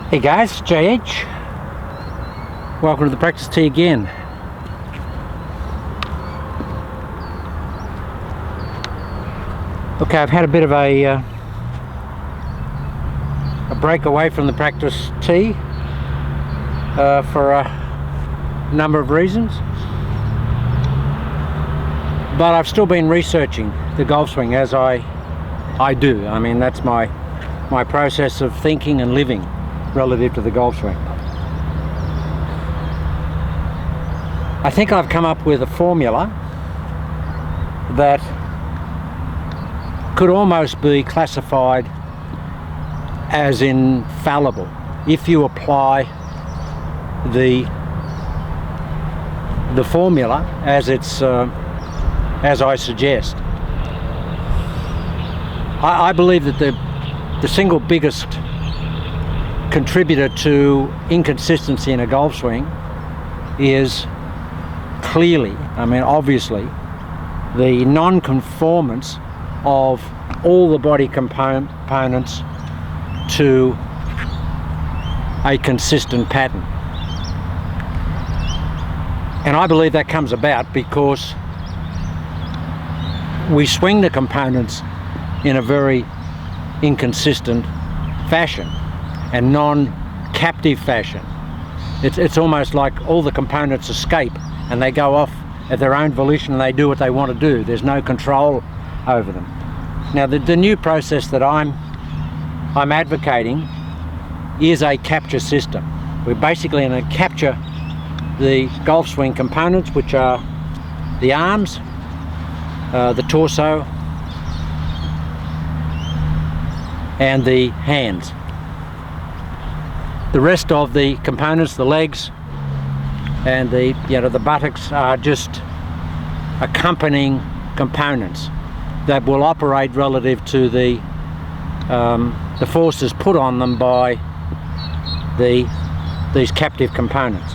Hey guys, JH. Welcome to the practice tee again. Okay, I've had a bit of a break away from the practice tee for a number of reasons, but I've still been researching the golf swing as I do. I mean, that's my process of thinking and living relative to the golf swing. I think I've come up with a formula that could almost be classified as infallible if you apply the formula as it's as I suggest. I believe that the single biggest contributor to inconsistency in a golf swing is clearly, obviously, the non-conformance of all the body components to a consistent pattern. And I believe that comes about because we swing the components in a very inconsistent fashion and non-captive fashion. It's almost like all the components escape and they go off at their own volition and they do what they want to do. There's no control over them. Now the new process that I'm advocating is a capture system. We're basically going to capture the golf swing components, which are the arms, the torso, and the hands. The rest of the components, the legs and the buttocks, are just accompanying components that will operate relative to the forces put on them by these captive components.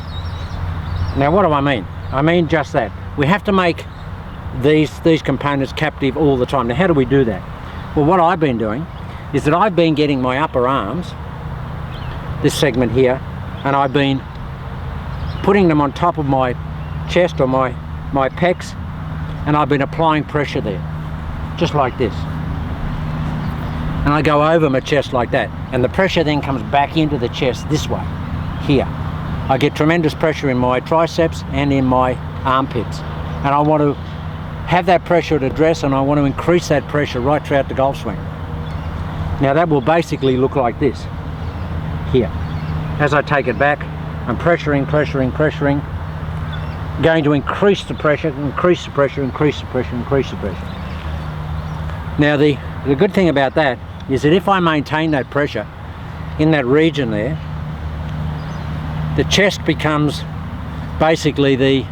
Now, what do I mean? I mean just that. We have to make these components captive all the time. Now, how do we do that? Well, what I've been doing is that I've been getting my upper arms, this segment here, and I've been putting them on top of my chest or my pecs, and I've been applying pressure there, just like this. And I go over my chest like that, and the pressure then comes back into the chest this way, here. I get tremendous pressure in my triceps and in my armpits, and I want to have that pressure at address, and I want to increase that pressure right throughout the golf swing. Now that will basically look like this here. As I take it back, I'm pressuring, going to increase the pressure, increase the pressure. Now the good thing about that is that if I maintain that pressure in that region there, the chest becomes basically the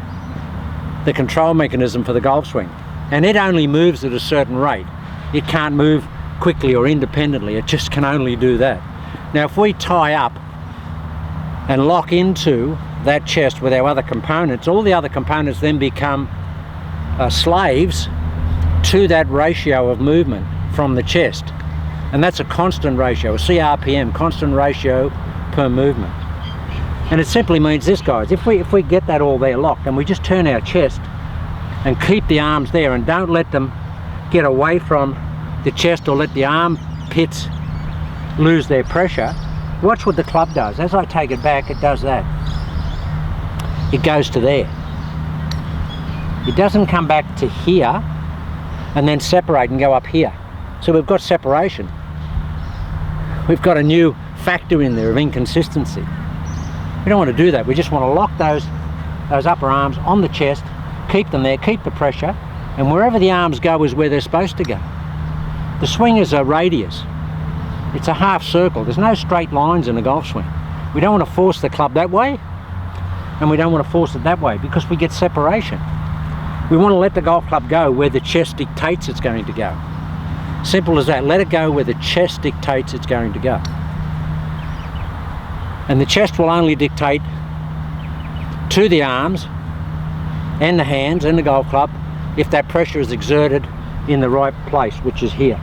control mechanism for the golf swing, and it only moves at a certain rate. It can't move quickly or independently, it just can only do that. Now if we tie up and lock into that chest with our other components, all the other components then become slaves to that ratio of movement from the chest, and that's a constant ratio, a CRPM, constant ratio per movement. And it simply means this, guys, if we get that all there locked and we just turn our chest and keep the arms there and don't let them get away from the chest or let the armpits lose their pressure, watch what the club does. As I take it back, it does that. It goes to there. It doesn't come back to here and then separate and go up here. So we've got separation. We've got a new factor in there of inconsistency. We don't want to do that. We just want to lock those upper arms on the chest, keep them there, keep the pressure, and wherever the arms go is where they're supposed to go. The swing is a radius. It's a half circle. There's no straight lines in a golf swing. We don't want to force the club that way, and we don't want to force it that way because we get separation. We want to let the golf club go where the chest dictates it's going to go. Simple as that. Let it go where the chest dictates it's going to go. And the chest will only dictate to the arms and the hands and the golf club if that pressure is exerted in the right place, which is here.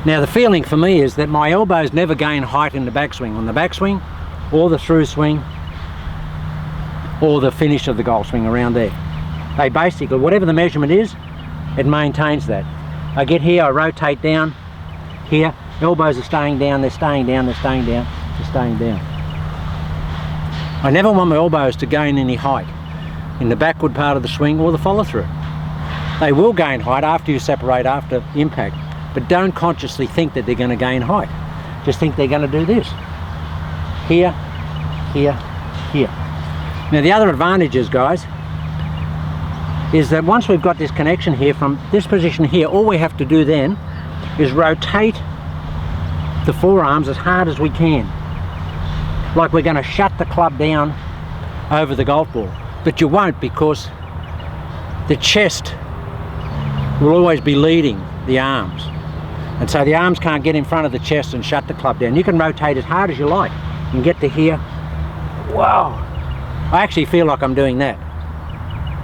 Now the feeling for me is that my elbows never gain height in the backswing, on the backswing or the through swing or the finish of the golf swing around there. They basically, whatever the measurement is, it maintains that. I get here, I rotate down here, elbows are staying down, they're staying down, they're staying down, they're staying down. I never want my elbows to gain any height in the backward part of the swing or the follow through. They will gain height after you separate, after impact, but don't consciously think that they're going to gain height. Just think they're going to do this. Here, here, here. Now the other advantage is, guys, is that once we've got this connection here from this position here, all we have to do then is rotate the forearms as hard as we can. Like we're going to shut the club down over the golf ball. But you won't, because the chest will always be leading the arms. And so the arms can't get in front of the chest and shut the club down. You can rotate as hard as you like. You can get to here. Wow. I actually feel like I'm doing that.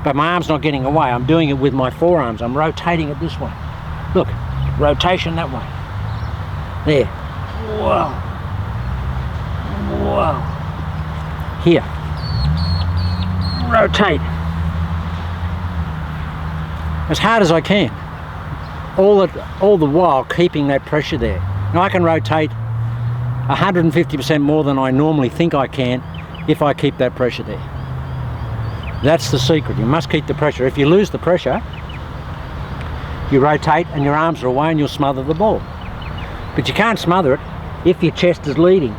But my arm's not getting away. I'm doing it with my forearms. I'm rotating it this way. Look, rotation that way. There. Wow. Wow. Here. Rotate. As hard as I can. All the while keeping that pressure there. Now I can rotate 150% more than I normally think I can if I keep that pressure there. That's the secret. You must keep the pressure. If you lose the pressure, you rotate and your arms are away and you'll smother the ball. But you can't smother it if your chest is leading.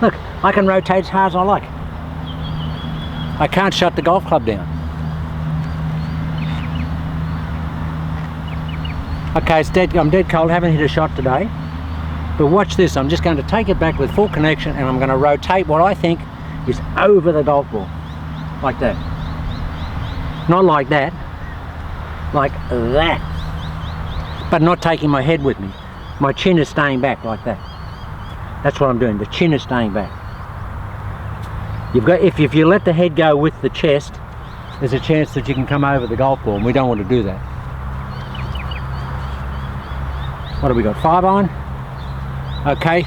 Look, I can rotate as hard as I like. I can't shut the golf club down. Okay, I'm dead cold, haven't hit a shot today. But watch this, I'm just going to take it back with full connection and I'm going to rotate what I think is over the golf ball. Like that. Not like that. Like that. But not taking my head with me. My chin is staying back like that. That's what I'm doing, the chin is staying back. You've got, if you let the head go with the chest, there's a chance that you can come over the golf ball, and we don't want to do that. What have we got, 5-iron? Okay,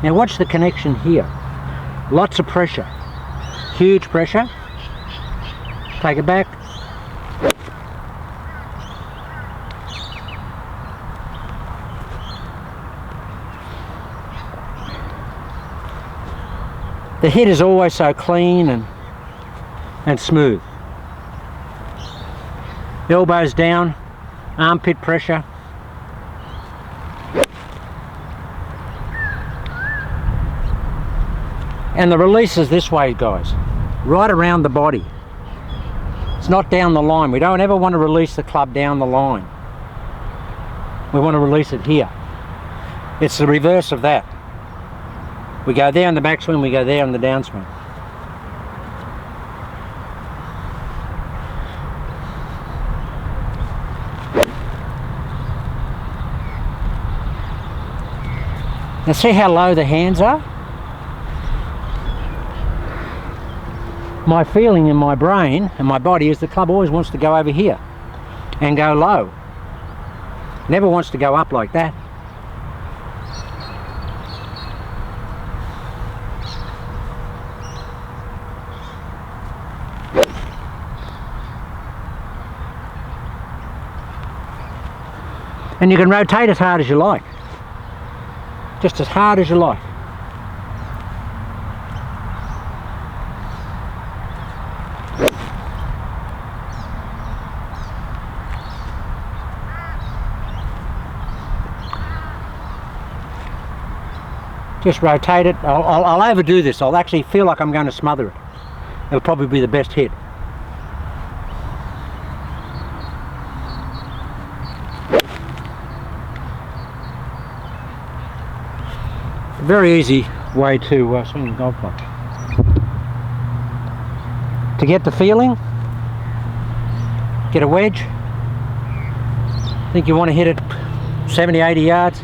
now watch the connection here. Lots of pressure, huge pressure. Take it back. The head is always so clean and smooth. Elbows down, armpit pressure. And the release is this way, guys, right around the body. It's not down the line. We don't ever want to release the club down the line. We want to release it here. It's the reverse of that. We go there on the backswing, we go there on the downswing. Now see how low the hands are? My feeling in my brain and my body is the club always wants to go over here and go low. Never wants to go up like that. And you can rotate as hard as you like. Just as hard as you like. Just rotate it. I'll overdo this. I'll actually feel like I'm going to smother it. It'll probably be the best hit. Very easy way to swing the golf club. To get the feeling, get a wedge. I think you want to hit it 70, 80 yards.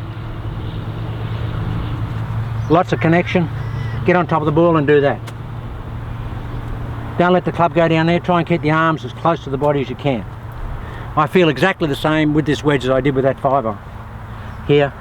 Lots of connection. Get on top of the ball and do that. Don't let the club go down there. Try and keep the arms as close to the body as you can. I feel exactly the same with this wedge as I did with that 5-iron. Here,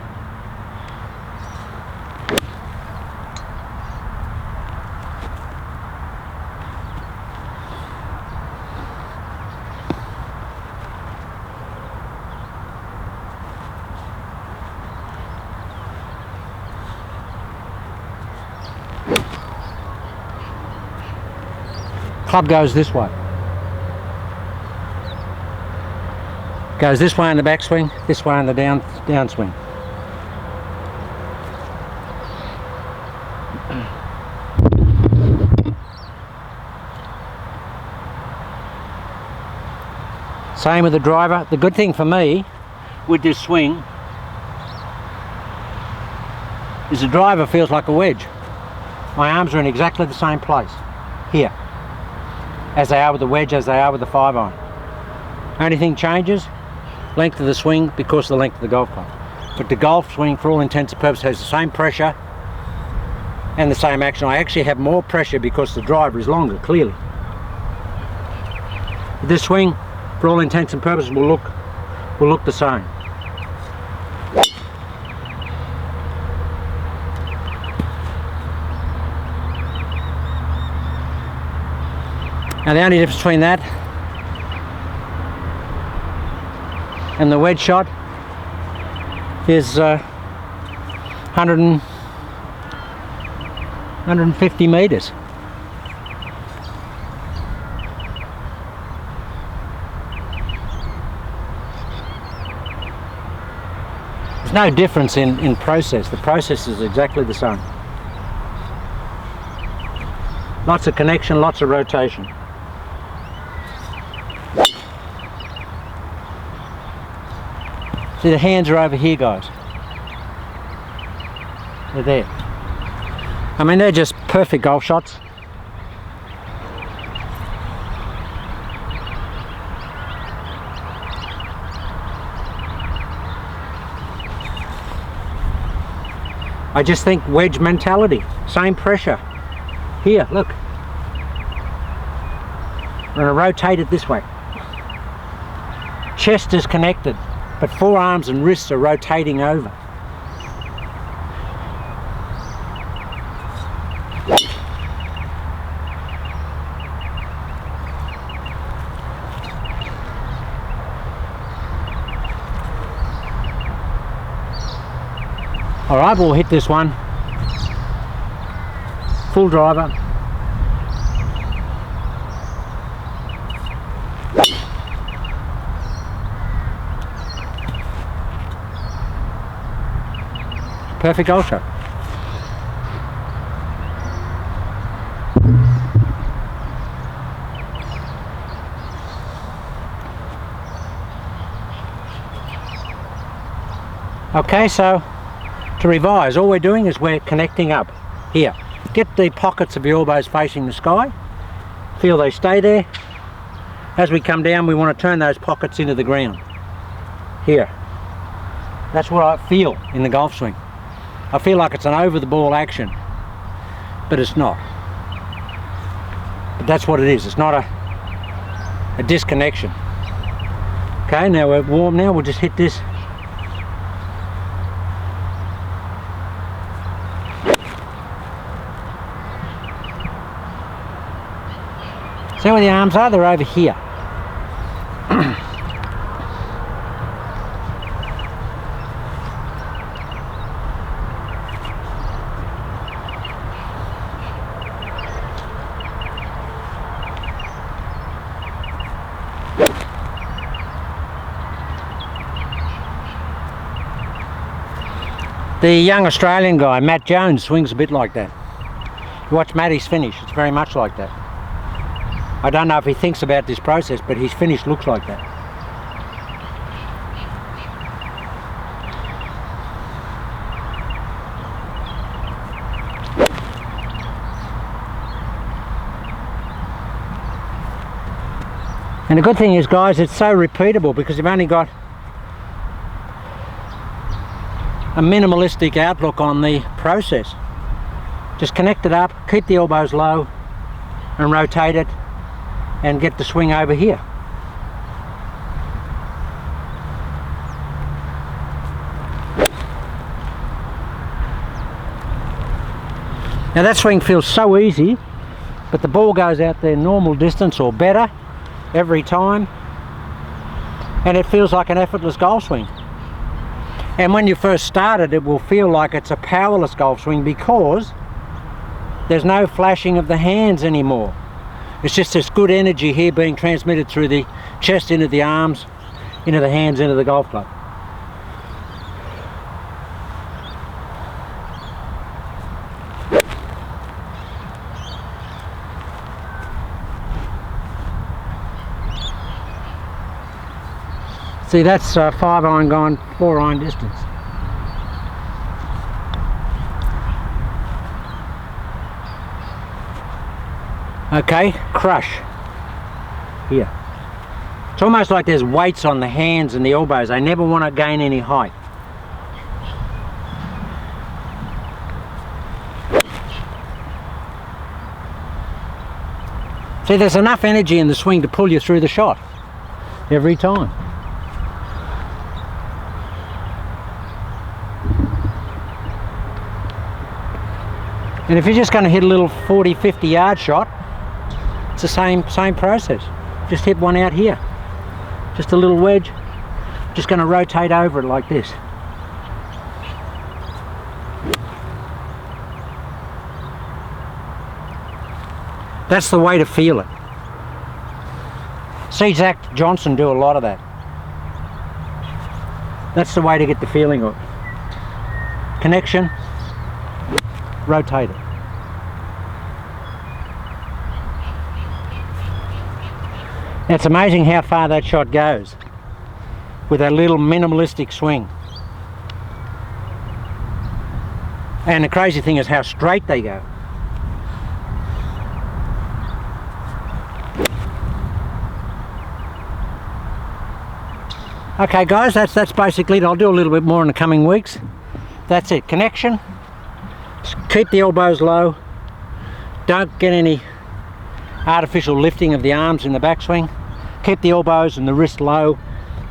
Club goes this way. Goes this way in the backswing, this way in the downswing. Same with the driver. The good thing for me with this swing is the driver feels like a wedge. My arms are in exactly the same place here as they are with the wedge, as they are with the 5-iron. Only thing changes, length of the swing because of the length of the golf club. But the golf swing, for all intents and purposes, has the same pressure and the same action. I actually have more pressure because the driver is longer, clearly. This swing, for all intents and purposes, will look the same. Now the only difference between that and the wedge shot is 150 metres. There's no difference in process. The process is exactly the same. Lots of connection, lots of rotation. See, the hands are over here, guys. They're there. I mean, they're just perfect golf shots. I just think wedge mentality, same pressure. Here, look. I'm going to rotate it this way. Chest is connected, but forearms and wrists are rotating over. All right, we'll hit this one. Full driver. Perfect golf shot. Okay, so to revise, all we're doing is we're connecting up here. Get the pockets of your elbows facing the sky. Feel they stay there. As we come down, we want to turn those pockets into the ground. Here. That's what I feel in the golf swing. I feel like it's an over the ball action, but it's not. But that's what it is. It's not a disconnection. Okay, now we're warm now. We'll just hit this. See where the arms are? They're over here. The young Australian guy, Matt Jones, swings a bit like that. You watch Matty's finish, it's very much like that. I don't know if he thinks about this process, but his finish looks like that. And the good thing is, guys, it's so repeatable because you've only got a minimalistic outlook on the process. Just connect it up, keep the elbows low and rotate it and get the swing over here. Now that swing feels so easy, but the ball goes out there normal distance or better every time, and it feels like an effortless golf swing. And when you first start it, it will feel like it's a powerless golf swing because there's no flashing of the hands anymore. It's just this good energy here being transmitted through the chest into the arms, into the hands, into the golf club. See, that's 5 iron gone, 4 iron distance. Okay, crush here. It's almost like there's weights on the hands and the elbows. They never want to gain any height. See, there's enough energy in the swing to pull you through the shot every time. And if you're just going to hit a little 40, 50 yard shot, it's the same process. Just hit one out here. Just a little wedge. Just going to rotate over it like this. That's the way to feel it. See Zach Johnson do a lot of that. That's the way to get the feeling of it. Connection. Rotate it. Now it's amazing how far that shot goes with that little minimalistic swing. And the crazy thing is how straight they go. Okay guys, that's basically it. I'll do a little bit more in the coming weeks. That's it. Connection. Keep the elbows low. Don't get any artificial lifting of the arms in the backswing. Keep the elbows and the wrist low.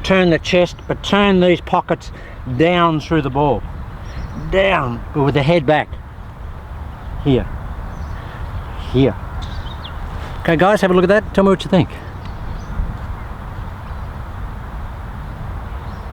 Turn the chest, but turn these pockets down through the ball. Down, but with the head back. Here. Here. Okay guys, have a look at that. Tell me what you think.